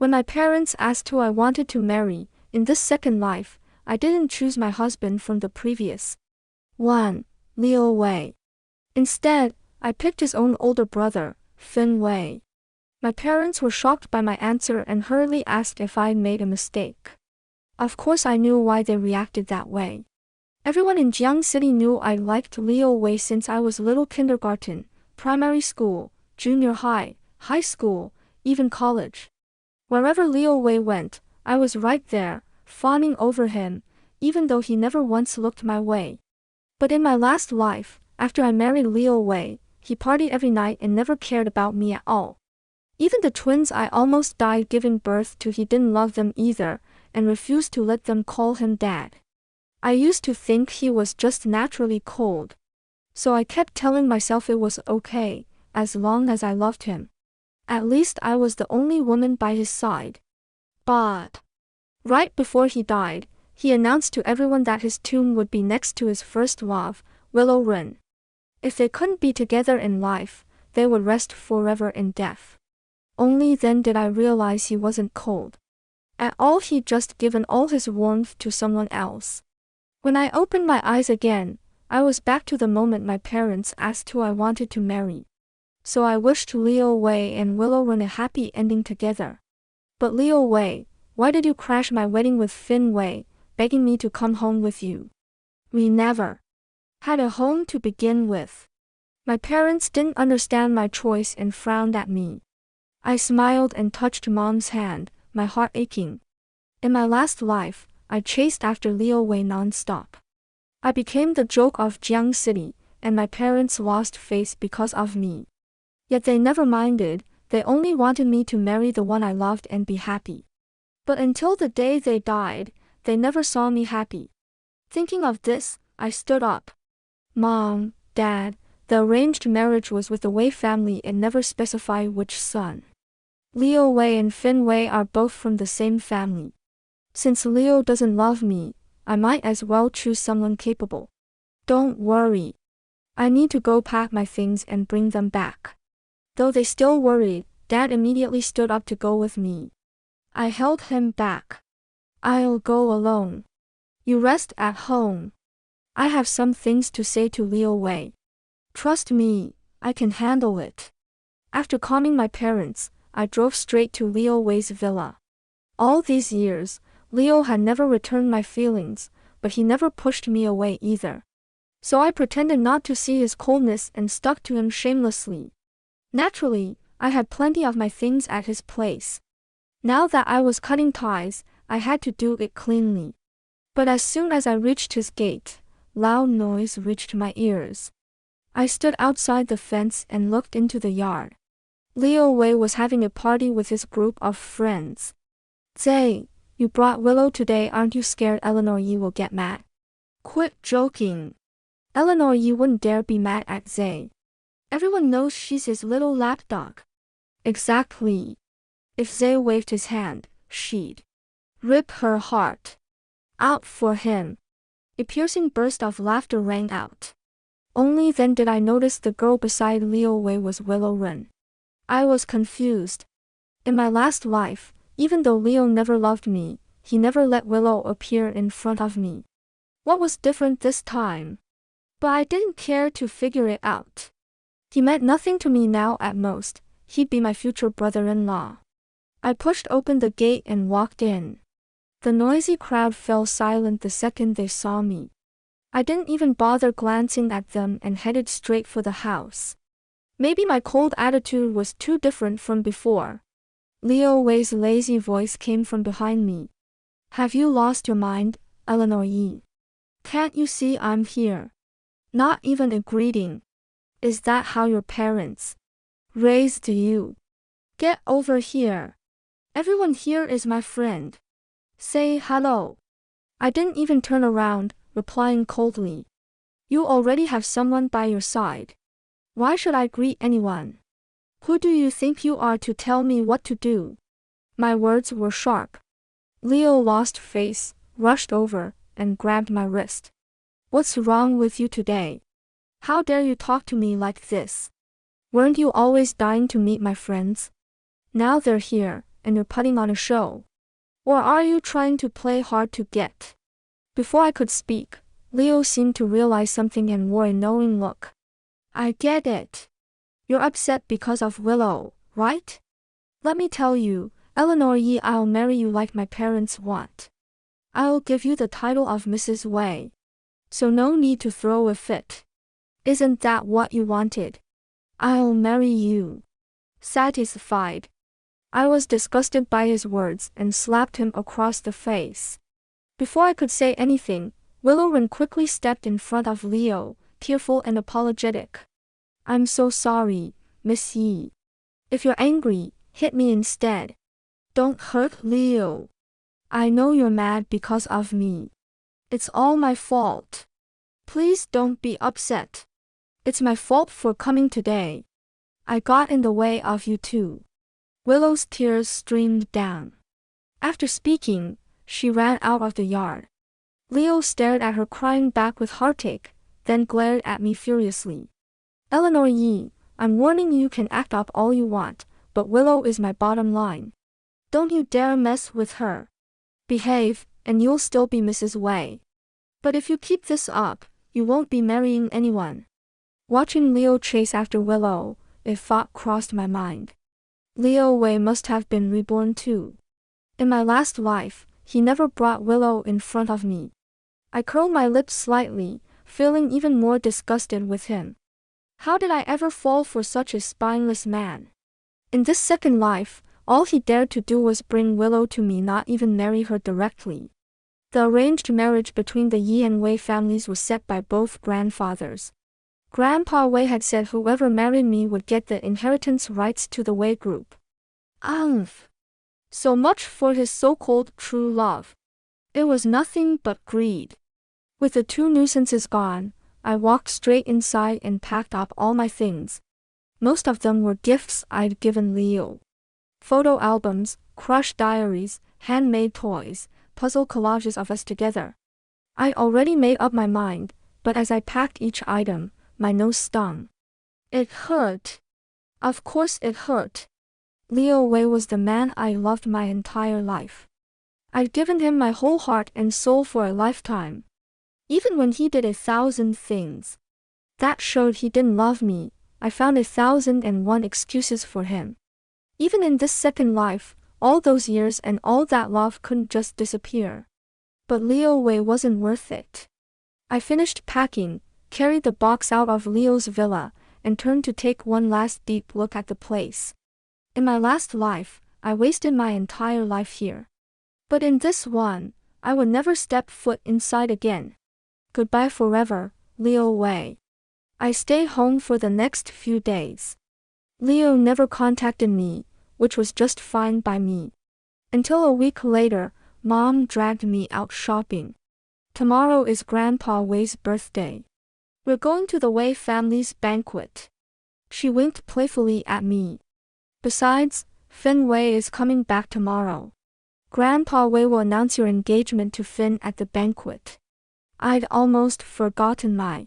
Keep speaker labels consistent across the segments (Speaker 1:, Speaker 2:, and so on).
Speaker 1: When my parents asked who I wanted to marry, in this second life, I didn't choose my husband from the previous one, Leo Wei. Instead, I picked his own older brother, Fin Wei. My parents were shocked by my answer and hurriedly asked if I'd made a mistake. Of course I knew why they reacted that way. Everyone in Jiang City knew I liked Leo Wei since I was little kindergarten, primary school, junior high, high school, even college. Wherever Leo Wei went, I was right there, fawning over him, even though he never once looked my way. But in my last life, after I married Leo Wei, he partied every night and never cared about me at all. Even the twins I almost died giving birth to, he didn't love them either, and refused to let them call him dad. I used to think he was just naturally cold. So I kept telling myself it was okay, as long as I loved him. At least I was the only woman by his side. But right before he died, he announced to everyone that his tomb would be next to his first love, Willow Ren. If they couldn't be together in life, they would rest forever in death. Only then did I realize he wasn't cold at all. He'd just given all his warmth to someone else. When I opened my eyes again, I was back to the moment my parents asked who I wanted to marry. So I wished Leo Wei and Willow Ren a happy ending together. But Leo Wei, why did you crash my wedding with Fin Wei, begging me to come home with you? We never had a home to begin with. My parents didn't understand my choice and frowned at me. I smiled and touched Mom's hand, my heart aching. In my last life, I chased after Leo Wei non-stop. I became the joke of Jiang City, and my parents lost face because of me. Yet they never minded, they only wanted me to marry the one I loved and be happy. But until the day they died, they never saw me happy. Thinking of this, I stood up. Mom, Dad, the arranged marriage was with the Wei family and never specified which son. Leo Wei and Fin Wei are both from the same family. Since Leo doesn't love me, I might as well choose someone capable. Don't worry. I need to go pack my things and bring them back. Though they still worried, Dad immediately stood up to go with me. I held him back. I'll go alone. You rest at home. I have some things to say to Leo Wei. Trust me, I can handle it. After calming my parents, I drove straight to Leo Wei's villa. All these years, Leo had never returned my feelings, but he never pushed me away either. So I pretended not to see his coldness and stuck to him shamelessly. Naturally, I had plenty of my things at his place. Now that I was cutting ties, I had to do it cleanly. But as soon as I reached his gate, loud noise reached my ears. I stood outside the fence and looked into the yard. Leo Wei was having a party with his group of friends. Say, you brought Willow today, aren't you scared Eleanor Yi will get mad? Quit joking. Eleanor Yi wouldn't dare be mad at Zay. Everyone knows she's his little lapdog. Exactly. If Zay waved his hand, she'd rip her heart out for him. A piercing burst of laughter rang out. Only then did I notice the girl beside Leo Wei was Willow Ren. I was confused. In my last life, even though Leo never loved me, he never let Willow appear in front of me. What was different this time? But I didn't care to figure it out. He meant nothing to me now at most, he'd be my future brother-in-law. I pushed open the gate and walked in. The noisy crowd fell silent the second they saw me. I didn't even bother glancing at them and headed straight for the house. Maybe my cold attitude was too different from before. Leo Wei's lazy voice came from behind me. Have you lost your mind, Eleanor Yi? Can't you see I'm here? Not even a greeting. Is that how your parents raised you? Get over here. Everyone here is my friend. Say hello. I didn't even turn around, replying coldly. You already have someone by your side. Why should I greet anyone? Who do you think you are to tell me what to do? My words were sharp. Leo lost face, rushed over, and grabbed my wrist. What's wrong with you today? How dare you talk to me like this? Weren't you always dying to meet my friends? Now they're here, and you're putting on a show? Or are you trying to play hard to get? Before I could speak, Leo seemed to realize something and wore a knowing look. I get it. You're upset because of Willow, right? Let me tell you, Eleanor Yee, I'll marry you like my parents want. I'll give you the title of Mrs. Wei. So no need to throw a fit. Isn't that what you wanted? I'll marry you. Satisfied. I was disgusted by his words and slapped him across the face. Before I could say anything, Willow Wren quickly stepped in front of Leo, tearful and apologetic. I'm so sorry, Miss Yee. If you're angry, hit me instead. Don't hurt Leo. I know you're mad because of me. It's all my fault. Please don't be upset. It's my fault for coming today. I got in the way of you too. Willow's tears streamed down. After speaking, she ran out of the yard. Leo stared at her crying back with heartache, then glared at me furiously. Eleanor Yee, I'm warning you can act up all you want, but Willow is my bottom line. Don't you dare mess with her. Behave, and you'll still be Mrs. Wei. But if you keep this up, you won't be marrying anyone. Watching Leo chase after Willow, a thought crossed my mind. Leo Wei must have been reborn too. In my last life, he never brought Willow in front of me. I curled my lips slightly, feeling even more disgusted with him. How did I ever fall for such a spineless man? In this second life, all he dared to do was bring Willow to me, not even marry her directly. The arranged marriage between the Yi and Wei families was set by both grandfathers. Grandpa Wei had said whoever married me would get the inheritance rights to the Wei group. Umph. So much for his so-called true love. It was nothing but greed. With the two nuisances gone, I walked straight inside and packed up all my things. Most of them were gifts I'd given Leo. Photo albums, crushed diaries, handmade toys, puzzle collages of us together. I already made up my mind, but as I packed each item, my nose stung. It hurt. Of course it hurt. Leo Wei was the man I loved my entire life. I'd given him my whole heart and soul for a lifetime. Even when he did 1,000 things that showed he didn't love me, I found 1,001 excuses for him. Even in this second life, all those years and all that love couldn't just disappear. But Leo Wei wasn't worth it. I finished packing, carried the box out of Leo's villa, and turned to take one last deep look at the place. In my last life, I wasted my entire life here. But in this one, I would never step foot inside again. Goodbye forever, Leo Wei. I stayed home for the next few days. Leo never contacted me, which was just fine by me. Until a week later, Mom dragged me out shopping. Tomorrow is Grandpa Wei's birthday. We're going to the Wei family's banquet. She winked playfully at me. Besides, Finn Wei is coming back tomorrow. Grandpa Wei will announce your engagement to Finn at the banquet. I'd almost forgotten my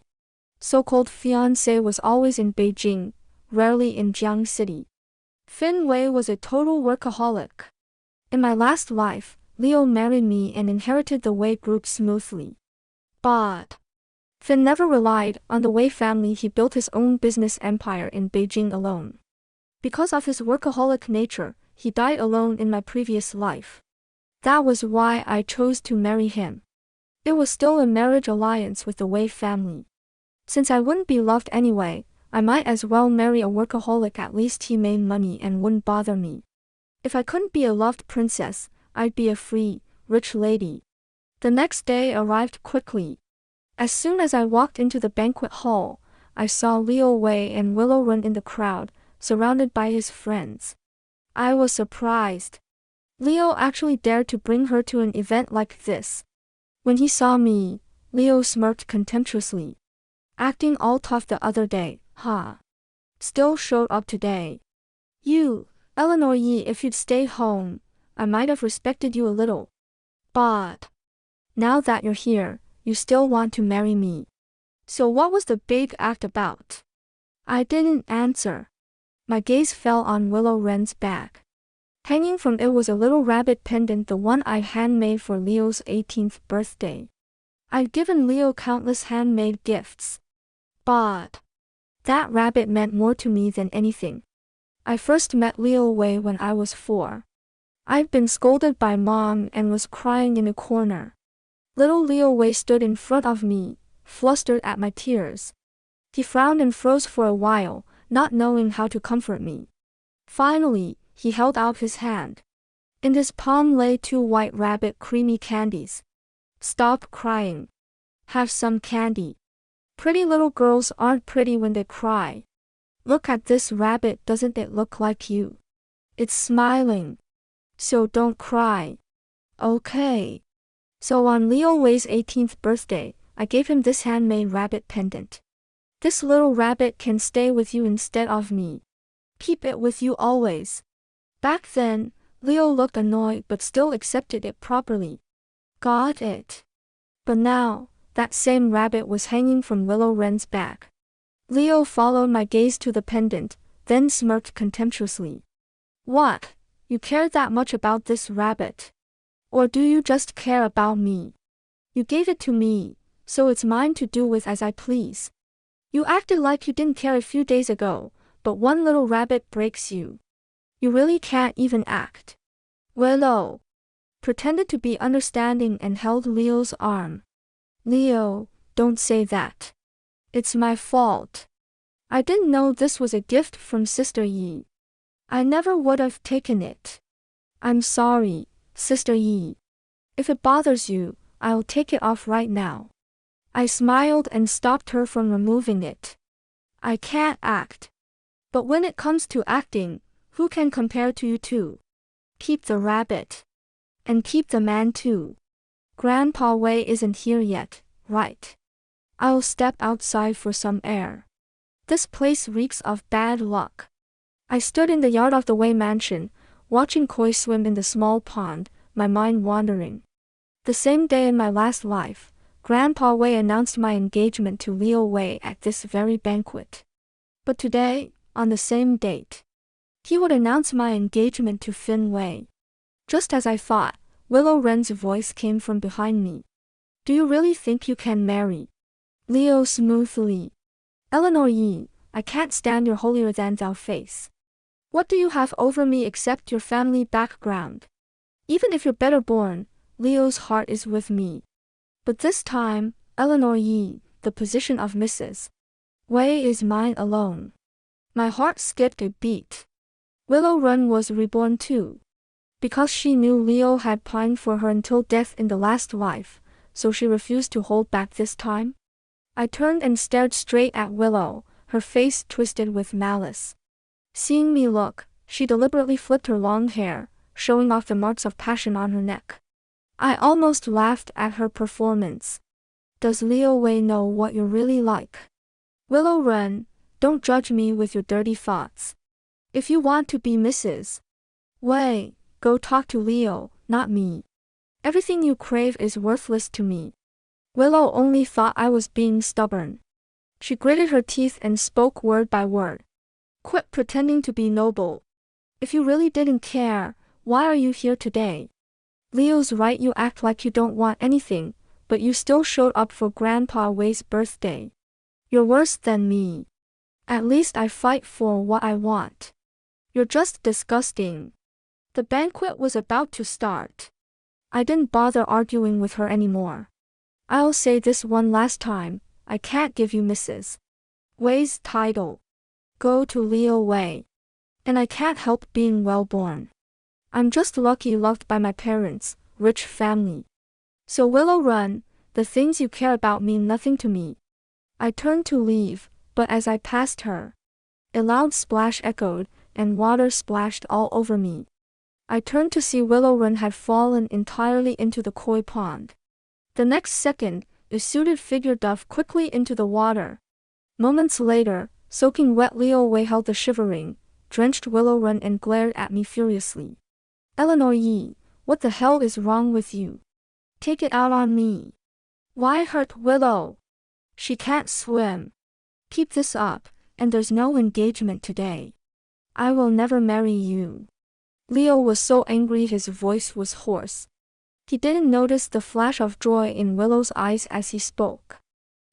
Speaker 1: so-called fiancé was always in Beijing, rarely in Jiang City. Finn Wei was a total workaholic. In my last life, Leo married me and inherited the Wei group smoothly. But Finn never relied on the Wei family. He built his own business empire in Beijing alone. Because of his workaholic nature, he died alone in my previous life. That was why I chose to marry him. It was still a marriage alliance with the Wei family. Since I wouldn't be loved anyway, I might as well marry a workaholic. At least he made money and wouldn't bother me. If I couldn't be a loved princess, I'd be a free, rich lady. The next day arrived quickly. As soon as I walked into the banquet hall, I saw Leo Wei and Willow Wren in the crowd, surrounded by his friends. I was surprised. Leo actually dared to bring her to an event like this. When he saw me, Leo smirked contemptuously. Acting all tough the other day, huh? Still showed up today. You, Eleanor Yee, if you'd stayed home, I might have respected you a little. But now that you're here, you still want to marry me. So what was the big act about? I didn't answer. My gaze fell on Willow Wren's back. Hanging from it was a little rabbit pendant, the one I handmade for Leo's 18th birthday. I'd given Leo countless handmade gifts, but that rabbit meant more to me than anything. I first met Leo Wei when I was 4. I'd been scolded by Mom and was crying in a corner. Little Leo Wei stood in front of me, flustered at my tears. He frowned and froze for a while, not knowing how to comfort me. Finally, he held out his hand. In his palm lay 2 white rabbit creamy candies. Stop crying. Have some candy. Pretty little girls aren't pretty when they cry. Look at this rabbit, doesn't it look like you? It's smiling. So don't cry. Okay. So on Leo Wei's 18th birthday, I gave him this handmade rabbit pendant. This little rabbit can stay with you instead of me. Keep it with you always. Back then, Leo looked annoyed but still accepted it properly. Got it. But now, that same rabbit was hanging from Willow Wren's back. Leo followed my gaze to the pendant, then smirked contemptuously. What? You care that much about this rabbit? Or do you just care about me? You gave it to me, so it's mine to do with as I please. You acted like you didn't care a few days ago, but one little rabbit breaks you. You really can't even act. Willow pretended to be understanding and held Leo's arm. Leo, don't say that. It's my fault. I didn't know this was a gift from Sister Yi. I never would have taken it. I'm sorry, Sister Yi. If it bothers you, I'll take it off right now. I smiled and stopped her from removing it. I can't act. But when it comes to acting, who can compare to you two? Keep the rabbit. And keep the man too. Grandpa Wei isn't here yet, right? I'll step outside for some air. This place reeks of bad luck. I stood in the yard of the Wei mansion, watching koi swim in the small pond, my mind wandering. The same day in my last life, Grandpa Wei announced my engagement to Leo Wei at this very banquet. But today, on the same date, he would announce my engagement to Fin Wei. Just as I thought, Willow Wren's voice came from behind me. Do you really think you can marry? Leo smoothly. Eleanor Yi, I can't stand your holier-than-thou face. What do you have over me except your family background? Even if you're better born, Leo's heart is with me. But this time, Eleanor Yi, the position of Mrs. Wei is mine alone. My heart skipped a beat. Willow Wren was reborn too. Because she knew Leo had pined for her until death in the last life, so she refused to hold back this time. I turned and stared straight at Willow, her face twisted with malice. Seeing me look, she deliberately flipped her long hair, showing off the marks of passion on her neck. I almost laughed at her performance. Does Leo Wei know what you're really like? Willow Wren, don't judge me with your dirty thoughts. If you want to be Mrs. Wei, go talk to Leo, not me. Everything you crave is worthless to me. Willow only thought I was being stubborn. She gritted her teeth and spoke word by word. Quit pretending to be noble. If you really didn't care, why are you here today? Leo's right, you act like you don't want anything, but you still showed up for Grandpa Wei's birthday. You're worse than me. At least I fight for what I want. You're just disgusting. The banquet was about to start. I didn't bother arguing with her anymore. I'll say this one last time, I can't give you Mrs. Wei's title. Go to Leo Wei. And I can't help being well-born. I'm just lucky loved by my parents, rich family. So Willow Wren, the things you care about mean nothing to me. I turned to leave, but as I passed her, a loud splash echoed, and water splashed all over me. I turned to see Willow Wren had fallen entirely into the koi pond. The next second, a suited figure dove quickly into the water. Moments later, soaking wet Leo Wei held the shivering, drenched Willow Wren and glared at me furiously. Eleanor Yi, what the hell is wrong with you? Take it out on me. Why hurt Willow? She can't swim. Keep this up, and there's no engagement today. I will never marry you. Leo was so angry his voice was hoarse. He didn't notice the flash of joy in Willow's eyes as he spoke.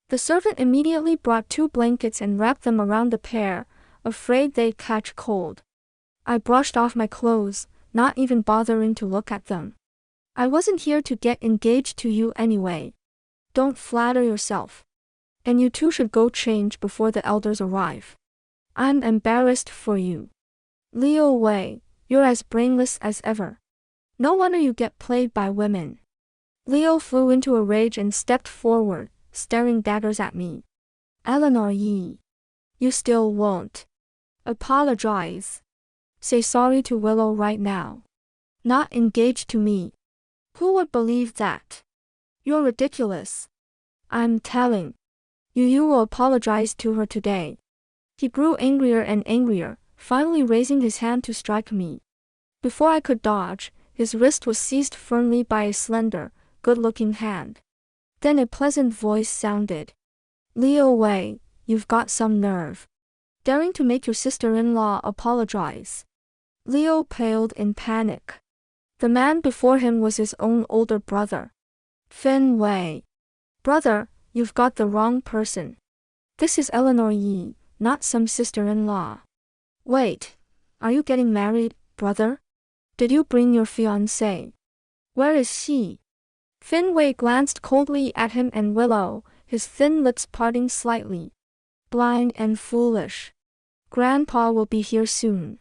Speaker 1: The servant immediately brought 2 blankets and wrapped them around the pair, afraid they'd catch cold. I brushed off my clothes, not even bothering to look at them. I wasn't here to get engaged to you anyway. Don't flatter yourself. And you two should go change before the elders arrive. I'm embarrassed for you. Leo Wei, you're as brainless as ever. No wonder you get played by women. Leo flew into a rage and stepped forward, staring daggers at me. Eleanor Yi. You still won't apologize. Say sorry to Willow right now. Not engaged to me. Who would believe that? You're ridiculous. I'm telling you will apologize to her today. He grew angrier and angrier, finally raising his hand to strike me. Before I could dodge, his wrist was seized firmly by a slender, good-looking hand. Then a pleasant voice sounded. Leo Wei, you've got some nerve. Daring to make your sister-in-law apologize. Leo paled in panic. The man before him was his own older brother. Fin Wei. Brother, you've got the wrong person. This is Eleanor Yi, not some sister-in-law. Wait, are you getting married, brother? Did you bring your fiancée? Where is she? Fin Wei glanced coldly at him and Willow, his thin lips parting slightly. Blind and foolish. Grandpa will be here soon.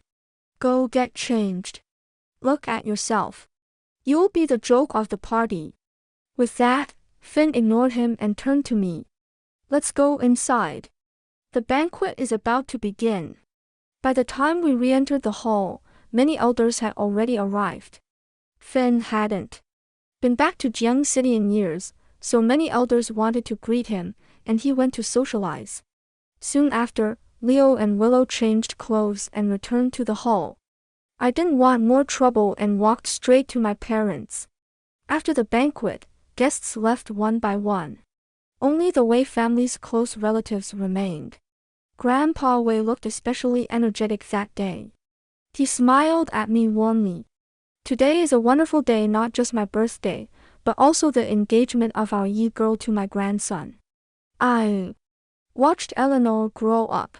Speaker 1: Go get changed. Look at yourself. You'll be the joke of the party. With that, Fin ignored him and turned to me. Let's go inside. The banquet is about to begin. By the time we re-entered the hall, many elders had already arrived. Fin hadn't been back to Jiang City in years, so many elders wanted to greet him, and he went to socialize. Soon after, Leo and Willow changed clothes and returned to the hall. I didn't want more trouble and walked straight to my parents. After the banquet, guests left one by one. Only the Wei family's close relatives remained. Grandpa Wei looked especially energetic that day. He smiled at me warmly. Today is a wonderful day, not just my birthday, but also the engagement of our Yi girl to my grandson. I watched Eleanor grow up.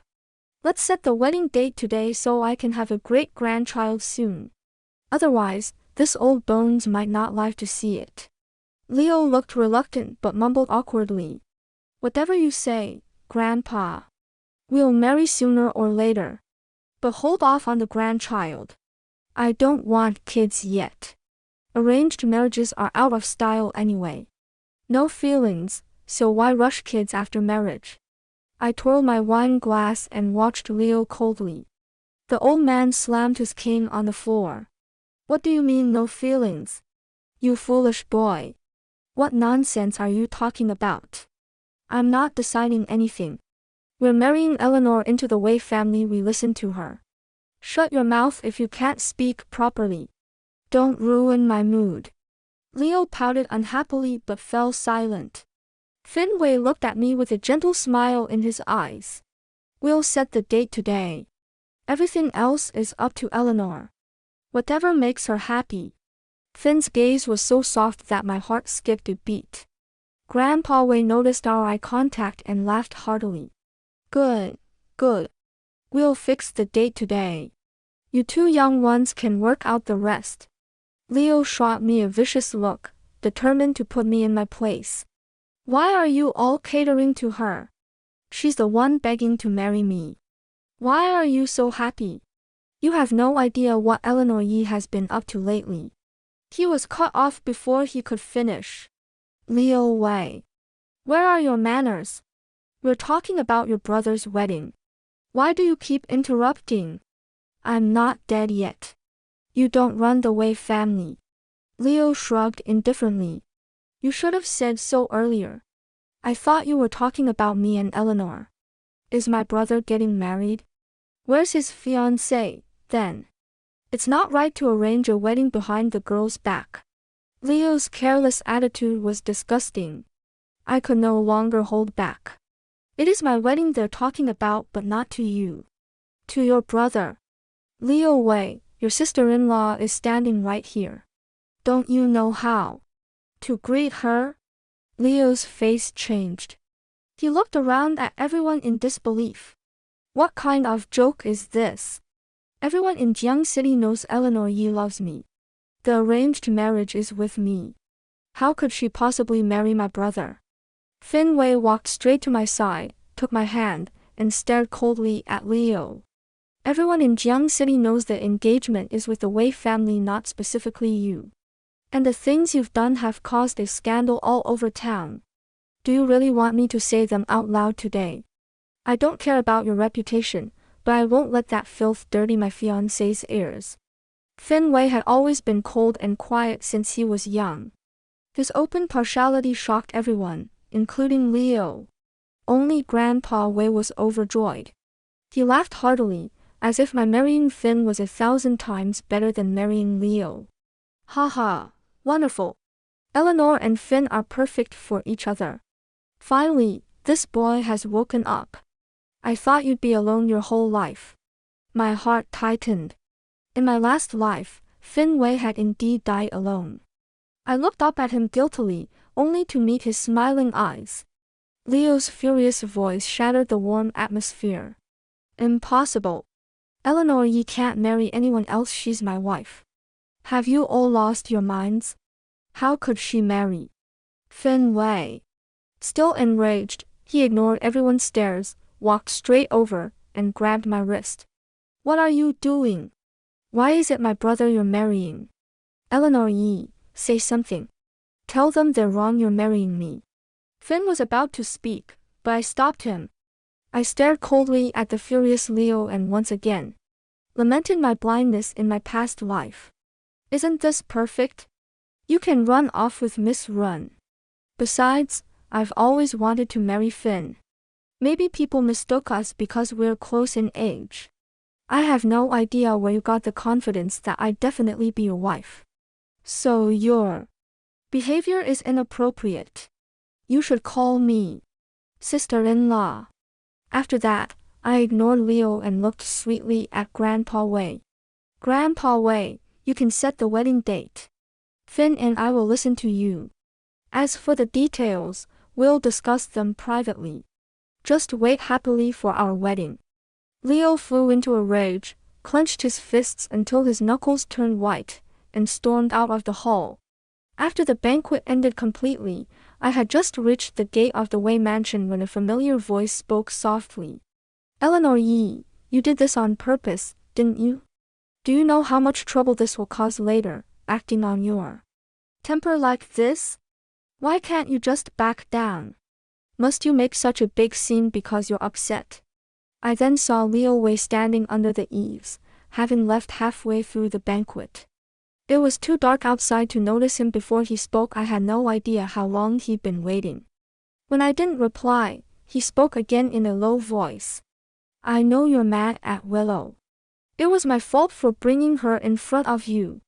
Speaker 1: Let's set the wedding date today so I can have a great-grandchild soon. Otherwise, this old bones might not live to see it. Leo looked reluctant but mumbled awkwardly. Whatever you say, Grandpa. We'll marry sooner or later. But hold off on the grandchild. I don't want kids yet. Arranged marriages are out of style anyway. No feelings, so why rush kids after marriage? I twirled my wine glass and watched Leo coldly. The old man slammed his cane on the floor. What do you mean no feelings? You foolish boy. What nonsense are you talking about? I'm not deciding anything. We're marrying Eleanor into the Wei family. We listen to her. Shut your mouth if you can't speak properly. Don't ruin my mood. Leo pouted unhappily but fell silent. Fin Wei looked at me with a gentle smile in his eyes. We'll set the date today. Everything else is up to Eleanor. Whatever makes her happy. Fin's gaze was so soft that my heart skipped a beat. Grandpa Wei noticed our eye contact and laughed heartily. Good, good. We'll fix the date today. You two young ones can work out the rest. Leo shot me a vicious look, determined to put me in my place. Why are you all catering to her? She's the one begging to marry me. Why are you so happy? You have no idea what Eleanor Yi has been up to lately. He was cut off before he could finish. Leo Wei. Where are your manners? We're talking about your brother's wedding. Why do you keep interrupting? I'm not dead yet. You don't run the Wei family. Leo shrugged indifferently. You should have said so earlier. I thought you were talking about me and Eleanor. Is my brother getting married? Where's his fiancée, then? It's not right to arrange a wedding behind the girl's back. Leo's careless attitude was disgusting. I could no longer hold back. It is my wedding they're talking about, but not to you. To your brother. Leo Wei, Your sister-in-law is standing right here. Don't you know how to greet her?" Leo's face changed. He looked around at everyone in disbelief. What kind of joke is this? Everyone in Jiang City knows Eleanor Yi loves me. The arranged marriage is with me. How could she possibly marry my brother? Fin Wei walked straight to my side, took my hand, and stared coldly at Leo. Everyone in Jiang City knows the engagement is with the Wei family, not specifically you. And the things you've done have caused a scandal all over town. Do you really want me to say them out loud today? I don't care about your reputation, but I won't let that filth dirty my fiancé's ears. Fin Wei had always been cold and quiet since he was young. His open partiality shocked everyone, including Leo. Only Grandpa Wei was overjoyed. He laughed heartily, as if my marrying Fin was 1,000 times better than marrying Leo. Ha ha, wonderful. Eleanor and Fin are perfect for each other. Finally, this boy has woken up. I thought you'd be alone your whole life. My heart tightened. In my last life, Fin Wei had indeed died alone. I looked up at him guiltily, only to meet his smiling eyes. Leo's furious voice shattered the warm atmosphere. Impossible. Eleanor Yi can't marry anyone else, she's my wife. Have you all lost your minds? How could she marry Fin Wei? Still enraged, he ignored everyone's stares, walked straight over, and grabbed my wrist. What are you doing? Why is it my brother you're marrying? Eleanor Yi, say something. Tell them they're wrong, you're marrying me. Fin was about to speak, but I stopped him. I stared coldly at the furious Leo and once again lamented my blindness in my past life. Isn't this perfect? You can run off with Miss Run. Besides, I've always wanted to marry Fin. Maybe people mistook us because we're close in age. I have no idea where you got the confidence that I'd definitely be your wife. So your behavior is inappropriate. You should call me sister-in-law. After that, I ignored Leo and looked sweetly at Grandpa Wei. Grandpa Wei, you can set the wedding date. Fin and I will listen to you. As for the details, we'll discuss them privately. Just wait happily for our wedding. Leo flew into a rage, clenched his fists until his knuckles turned white, and stormed out of the hall. After the banquet ended completely, I had just reached the gate of the Wei mansion when a familiar voice spoke softly. Eleanor Yi, you did this on purpose, didn't you? Do you know how much trouble this will cause later, acting on your temper like this? Why can't you just back down? Must you make such a big scene because you're upset? I then saw Leo Wei standing under the eaves, having left halfway through the banquet. It was too dark outside to notice him before he spoke. I had no idea how long he'd been waiting. When I didn't reply, he spoke again in a low voice. I know you're mad at Willow. It was my fault for bringing her in front of you.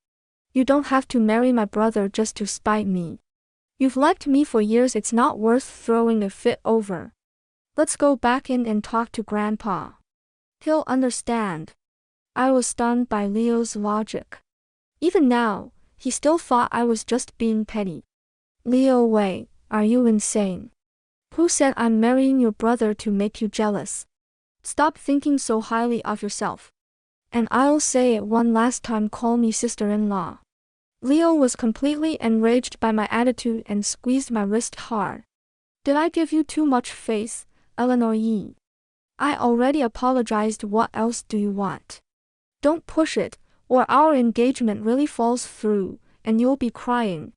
Speaker 1: You don't have to marry my brother just to spite me. You've liked me for years, it's not worth throwing a fit over. Let's go back in and talk to Grandpa. He'll understand. I was stunned by Leo's logic. Even now, he still thought I was just being petty. Leo Wei, are you insane? Who said I'm marrying your brother to make you jealous? Stop thinking so highly of yourself. And I'll say it one last time, call me sister-in-law. Leo was completely enraged by my attitude and squeezed my wrist hard. Did I give you too much face, Eleanor Yi? I already apologized, what else do you want? Don't push it, or our engagement really falls through, and you'll be crying.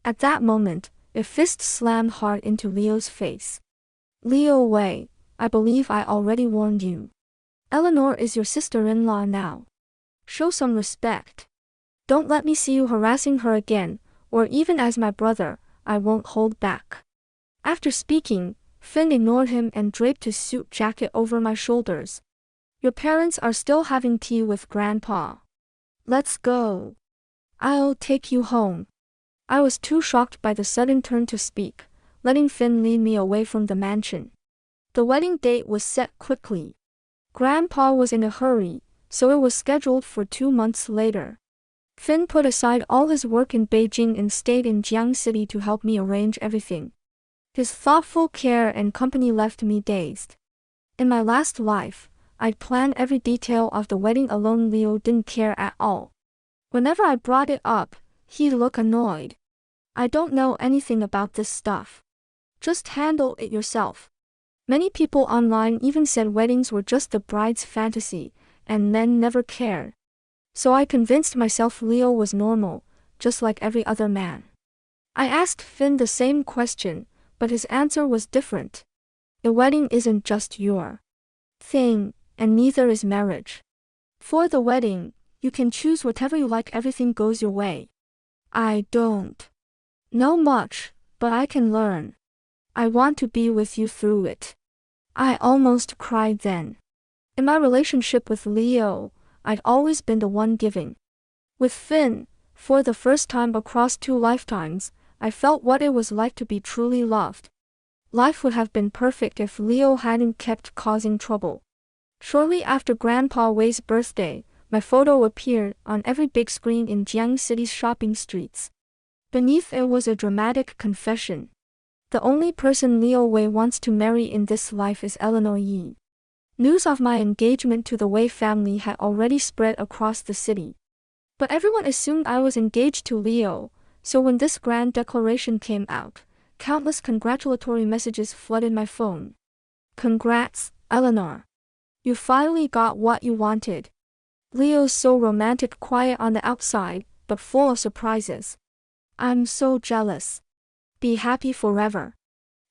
Speaker 1: At that moment, a fist slammed hard into Leo's face. Leo Wei, I believe I already warned you. Eleanor is your sister-in-law now. Show some respect. Don't let me see you harassing her again, or even as my brother, I won't hold back. After speaking, Fin ignored him and draped his suit jacket over my shoulders. Your parents are still having tea with Grandpa. Let's go. I'll take you home. I was too shocked by the sudden turn to speak, letting Fin lead me away from the mansion. The wedding date was set quickly. Grandpa was in a hurry, so it was scheduled for 2 months later. Finn put aside all his work in Beijing and stayed in Jiang City to help me arrange everything. His thoughtful care and company left me dazed. In my last life, I'd planned every detail of the wedding alone. Leo didn't care at all. Whenever I brought it up, he'd look annoyed. I don't know anything about this stuff. Just handle it yourself. Many people online even said weddings were just the bride's fantasy, and men never cared. So I convinced myself Leo was normal, just like every other man. I asked Finn the same question, but his answer was different. A wedding isn't just your thing, and neither is marriage. For the wedding, you can choose whatever you like. Everything goes your way. I don't know much, but I can learn. I want to be with you through it. I almost cried then. In my relationship with Leo, I'd always been the one giving. With Finn, for the first time across 2 lifetimes, I felt what it was like to be truly loved. Life would have been perfect if Leo hadn't kept causing trouble. Shortly after Grandpa Wei's birthday, my photo appeared on every big screen in Jiang City's shopping streets. Beneath it was a dramatic confession. The only person Leo Wei wants to marry in this life is Eleanor Yi. News of my engagement to the Wei family had already spread across the city. But everyone assumed I was engaged to Leo, so when this grand declaration came out, countless congratulatory messages flooded my phone. Congrats, Eleanor. You finally got what you wanted. Leo's so romantic, quiet on the outside, but full of surprises. I'm so jealous. Be happy forever.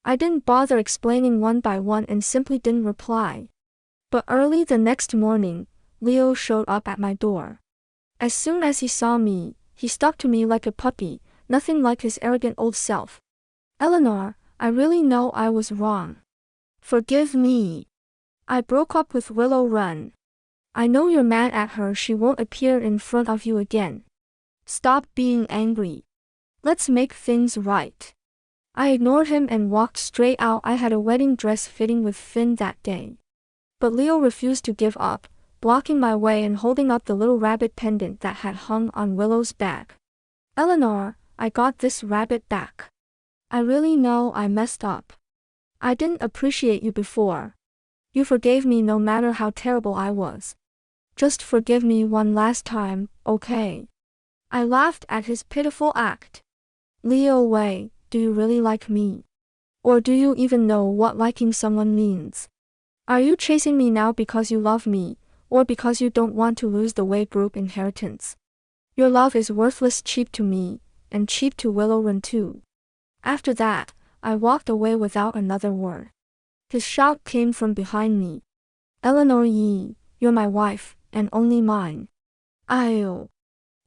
Speaker 1: I didn't bother explaining one by one and simply didn't reply. But early the next morning, Leo showed up at my door. As soon as he saw me, he stuck to me like a puppy, nothing like his arrogant old self. Eleanor, I really know I was wrong. Forgive me. I broke up with Willow Run. I know you're mad at her. She won't appear in front of you again. Stop being angry. Let's make things right. I ignored him and walked straight out. I had a wedding dress fitting with Finn that day. But Leo refused to give up, blocking my way and holding up the little rabbit pendant that had hung on Willow's bag. Eleanor, I got this rabbit back. I really know I messed up. I didn't appreciate you before. You forgave me no matter how terrible I was. Just forgive me one last time, okay? I laughed at his pitiful act. Leo Wei, do you really like me? Or do you even know what liking someone means? Are you chasing me now because you love me, or because you don't want to lose the Wei group inheritance? Your love is worthless, cheap to me, and cheap to Willow Run too. After that, I walked away without another word. His shout came from behind me. Eleanor Yi, you're my wife, and only mine. I'll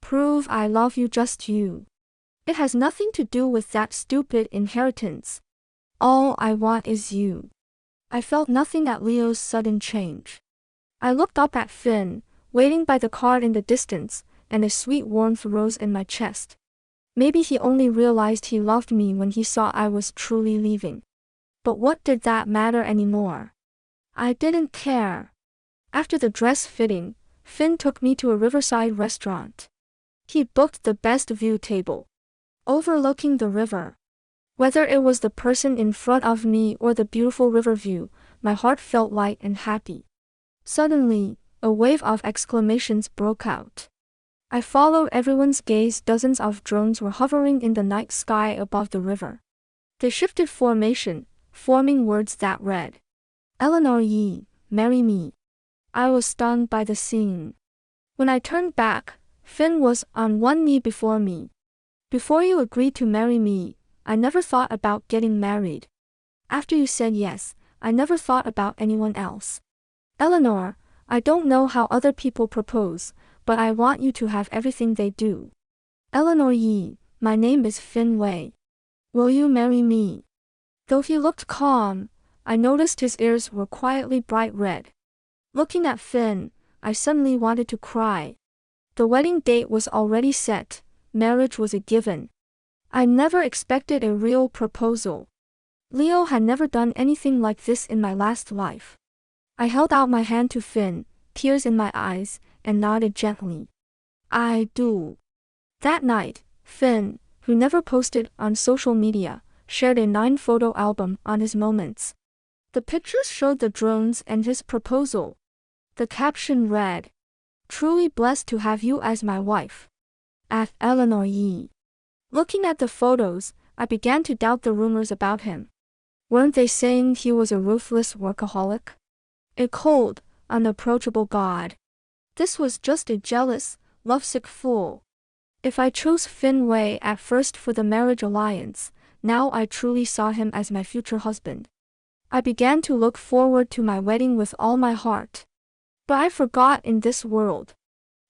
Speaker 1: prove I love you, just you. It has nothing to do with that stupid inheritance. All I want is you. I felt nothing at Leo's sudden change. I looked up at Finn, waiting by the car in the distance, and a sweet warmth rose in my chest. Maybe he only realized he loved me when he saw I was truly leaving. But what did that matter anymore? I didn't care. After the dress fitting, Finn took me to a riverside restaurant. He booked the best view table, overlooking the river. Whether it was the person in front of me or the beautiful river view, my heart felt light and happy. Suddenly, a wave of exclamations broke out. I followed everyone's gaze. Dozens of drones were hovering in the night sky above the river. They shifted formation, forming words that read, Eleanor Yi, marry me. I was stunned by the scene. When I turned back, Finn was on one knee before me. Before you agreed to marry me, I never thought about getting married. After you said yes, I never thought about anyone else. Eleanor, I don't know how other people propose, but I want you to have everything they do. Eleanor Yi, my name is Finn Wei. Will you marry me? Though he looked calm, I noticed his ears were quietly bright red. Looking at Finn, I suddenly wanted to cry. The wedding date was already set, marriage was a given. I never expected a real proposal. Leo had never done anything like this in my last life. I held out my hand to Finn, tears in my eyes, and nodded gently. I do. That night, Finn, who never posted on social media, shared a 9-photo album on his moments. The pictures showed the drones and his proposal. The caption read, "Truly blessed to have you as my wife. At Eleanor Yee." Looking at the photos, I began to doubt the rumors about him. Weren't they saying he was a ruthless workaholic? A cold, unapproachable god. This was just a jealous, lovesick fool. If I chose Finn Wei at first for the marriage alliance, now I truly saw him as my future husband. I began to look forward to my wedding with all my heart. But I forgot in this world,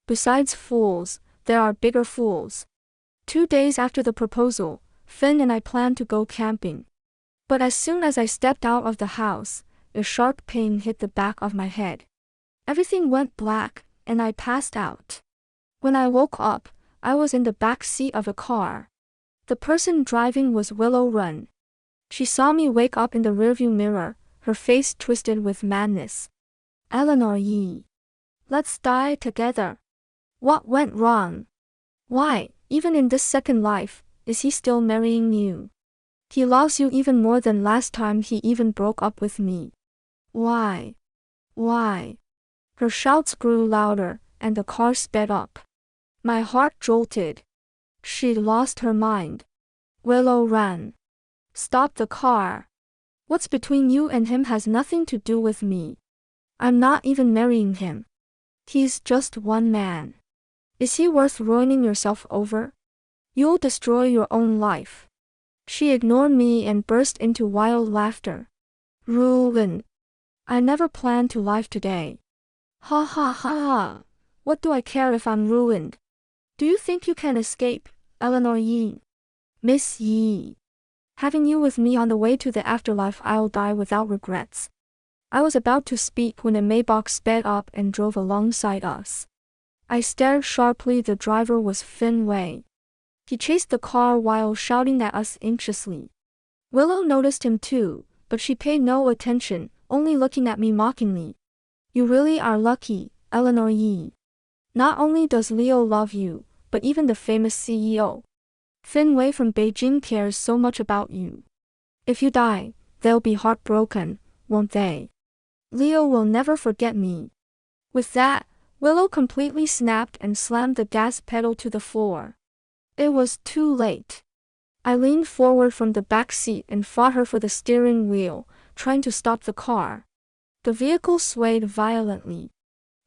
Speaker 1: besides fools, there are bigger fools. 2 days after the proposal, Finn and I planned to go camping. But as soon as I stepped out of the house, a sharp pain hit the back of my head. Everything went black, and I passed out. When I woke up, I was in the back seat of a car. The person driving was Willow Run. She saw me wake up in the rearview mirror, her face twisted with madness. Eleanor Yee. Let's die together. What went wrong? Why, even in this second life, is he still marrying you? He loves you even more than last time he even broke up with me. Why? Why? Her shouts grew louder, and the car sped up. My heart jolted. She'd lost her mind. Willow ran. Stop the car. What's between you and him has nothing to do with me. I'm not even marrying him. He's just one man. Is he worth ruining yourself over? You'll destroy your own life. She ignored me and burst into wild laughter. Ruined. I never planned to live today. Ha ha ha ha. What do I care if I'm ruined? Do you think you can escape, Eleanor Yee? Miss Yee. Having you with me on the way to the afterlife, I'll die without regrets. I was about to speak when a Maybach sped up and drove alongside us. I stared sharply. The driver was Finn Wei. He chased the car while shouting at us anxiously. Willow noticed him too, but she paid no attention, only looking at me mockingly. You really are lucky, Eleanor Yee. Not only does Leo love you, but even the famous CEO. Finn Wei from Beijing cares so much about you. If you die, they'll be heartbroken, won't they? Leo will never forget me. With that, Willow completely snapped and slammed the gas pedal to the floor. It was too late. I leaned forward from the back seat and fought her for the steering wheel, trying to stop the car. The vehicle swayed violently.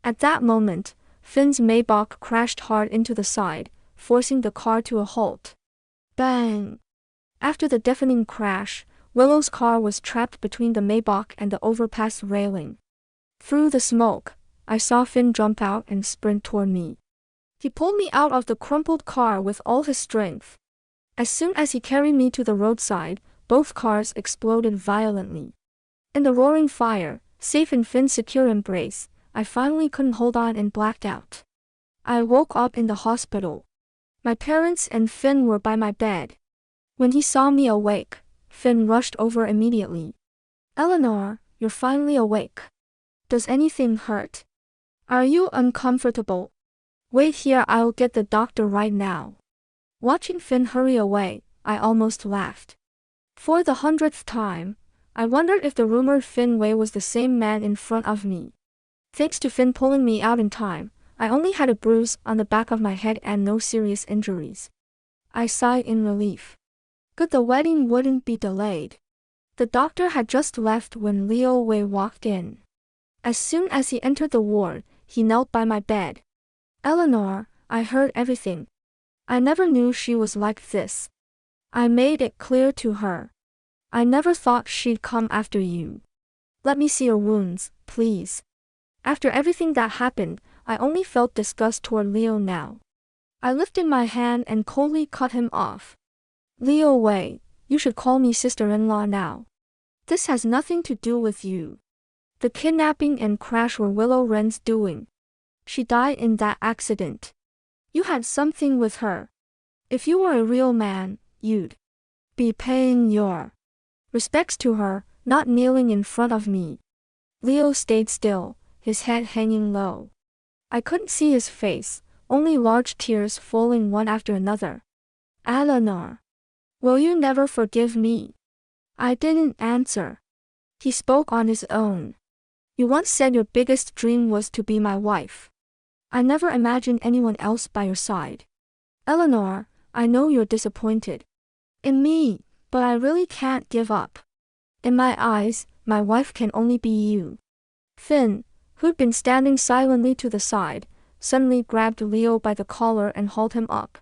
Speaker 1: At that moment, Finn's Maybach crashed hard into the side, forcing the car to a halt. Bang! After the deafening crash, Willow's car was trapped between the Maybach and the overpass railing. Through the smoke, I saw Finn jump out and sprint toward me. He pulled me out of the crumpled car with all his strength. As soon as he carried me to the roadside, both cars exploded violently. In the roaring fire, safe in Finn's secure embrace, I finally couldn't hold on and blacked out. I woke up in the hospital. My parents and Finn were by my bed. When he saw me awake, Finn rushed over immediately. Eleanor, you're finally awake. Does anything hurt? Are you uncomfortable? Wait here, I'll get the doctor right now. Watching Finn hurry away, I almost laughed. For the 100th time, I wondered if the rumored Finn Wei was the same man in front of me. Thanks to Finn pulling me out in time, I only had a bruise on the back of my head and no serious injuries. I sighed in relief. Good, the wedding wouldn't be delayed. The doctor had just left when Leo Wei walked in. As soon as he entered the ward, he knelt by my bed. Eleanor, I heard everything. I never knew she was like this. I made it clear to her. I never thought she'd come after you. Let me see your wounds, please. After everything that happened, I only felt disgust toward Leo now. I lifted my hand and coldly cut him off. Leo Wei, you should call me sister-in-law now. This has nothing to do with you. The kidnapping and crash were Willow Ren's doing. She died in that accident. You had something with her. If you were a real man, you'd be paying your respects to her, not kneeling in front of me. Leo stayed still, his head hanging low. I couldn't see his face, only large tears falling one after another. Eleanor, will you never forgive me? I didn't answer. He spoke on his own. You once said your biggest dream was to be my wife. I never imagined anyone else by your side. Eleanor, I know you're disappointed in me, but I really can't give up. In my eyes, my wife can only be you. Finn, who'd been standing silently to the side, suddenly grabbed Leo by the collar and hauled him up.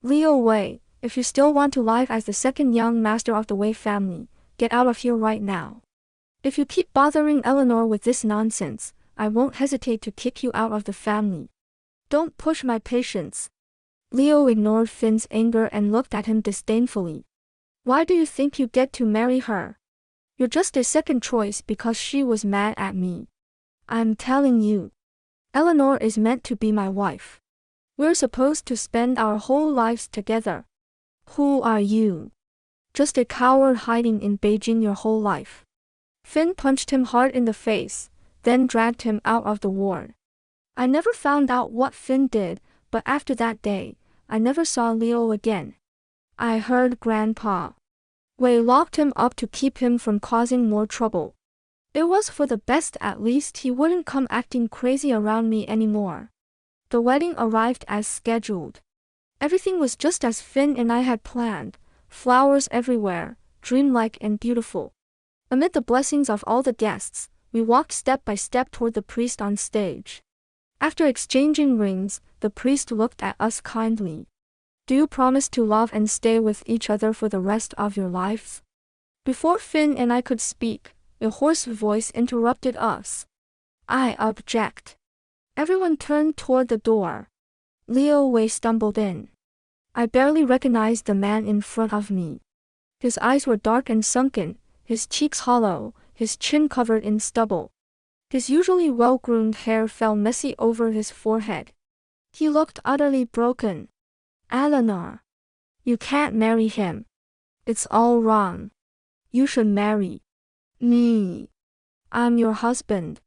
Speaker 1: Leo Wei, if you still want to live as the second young master of the Wei family, get out of here right now. If you keep bothering Eleanor with this nonsense, I won't hesitate to kick you out of the family. Don't push my patience. Leo ignored Finn's anger and looked at him disdainfully. Why do you think you get to marry her? You're just a second choice because she was mad at me. I'm telling you. Eleanor is meant to be my wife. We're supposed to spend our whole lives together. Who are you? Just a coward hiding in Beijing your whole life. Finn punched him hard in the face, then dragged him out of the ward. I never found out what Finn did, but after that day, I never saw Leo again. I heard Grandpa Wei locked him up to keep him from causing more trouble. It was for the best, at least he wouldn't come acting crazy around me anymore. The wedding arrived as scheduled. Everything was just as Finn and I had planned, flowers everywhere, dreamlike and beautiful. Amid the blessings of all the guests, we walked step by step toward the priest on stage. After exchanging rings, the priest looked at us kindly. Do you promise to love and stay with each other for the rest of your lives? Before Finn and I could speak, a hoarse voice interrupted us. I object. Everyone turned toward the door. Leo Wei stumbled in. I barely recognized the man in front of me. His eyes were dark and sunken, his cheeks hollow, his chin covered in stubble. His usually well-groomed hair fell messy over his forehead. He looked utterly broken. Eleanor, you can't marry him. It's all wrong. You should marry me. I'm your husband.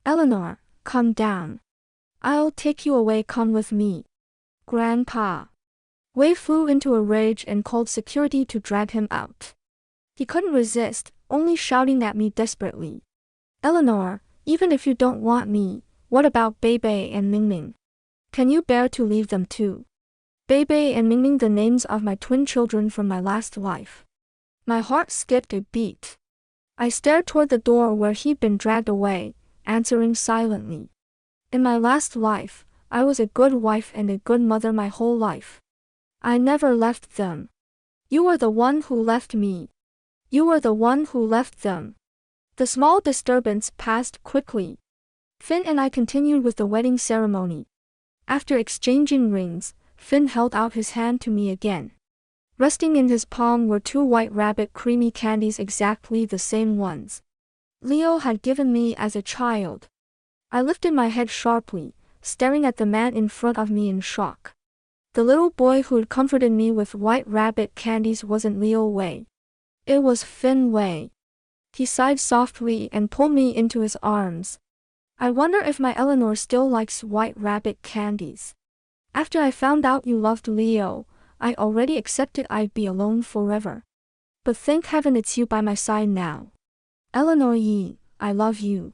Speaker 1: Eleanor, calm down. I'll take you away, come with me. Grandpa Wei flew into a rage and called security to drag him out. He couldn't resist, only shouting at me desperately. Eleanor, even if you don't want me, what about Beibei and Mingming? Can you bear to leave them too? Beibei and Mingming, the names of my twin children from my last life. My heart skipped a beat. I stared toward the door where he'd been dragged away, answering silently. In my last life, I was a good wife and a good mother my whole life. I never left them. You were the one who left me. You were the one who left them. The small disturbance passed quickly. Finn and I continued with the wedding ceremony. After exchanging rings, Finn held out his hand to me again. Resting in his palm were two white rabbit creamy candies, exactly the same ones Leo had given me as a child. I lifted my head sharply, staring at the man in front of me in shock. The little boy who'd comforted me with white rabbit candies wasn't Leo Wei. It was Finn Wei. He sighed softly and pulled me into his arms. I wonder if my Eleanor still likes white rabbit candies. After I found out you loved Leo, I already accepted I'd be alone forever. But thank heaven it's you by my side now. Eleanor Yi, I love you.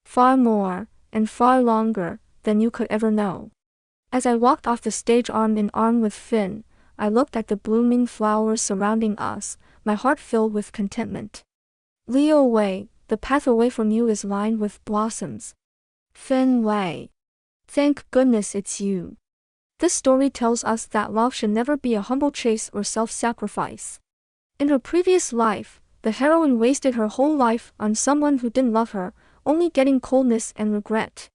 Speaker 1: Far more, and far longer, than you could ever know. As I walked off the stage arm in arm with Finn, I looked at the blooming flowers surrounding us, my heart filled with contentment. Leo Wei, the path away from you is lined with blossoms. Finn Wei. Thank goodness it's you. This story tells us that love should never be a humble chase or self-sacrifice. In her previous life, the heroine wasted her whole life on someone who didn't love her, only getting coldness and regret.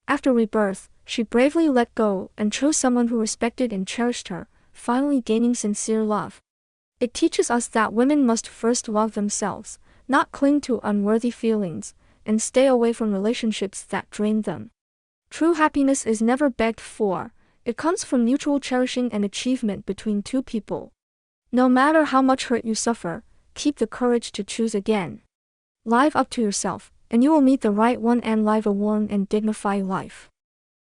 Speaker 1: After rebirth, she bravely let go and chose someone who respected and cherished her, finally gaining sincere love. It teaches us that women must first love themselves, not cling to unworthy feelings, and stay away from relationships that drain them. True happiness is never begged for. It comes from mutual cherishing and achievement between two people. No matter how much hurt you suffer, keep the courage to choose again. Live up to yourself, and you will meet the right one and live a warm and dignified life.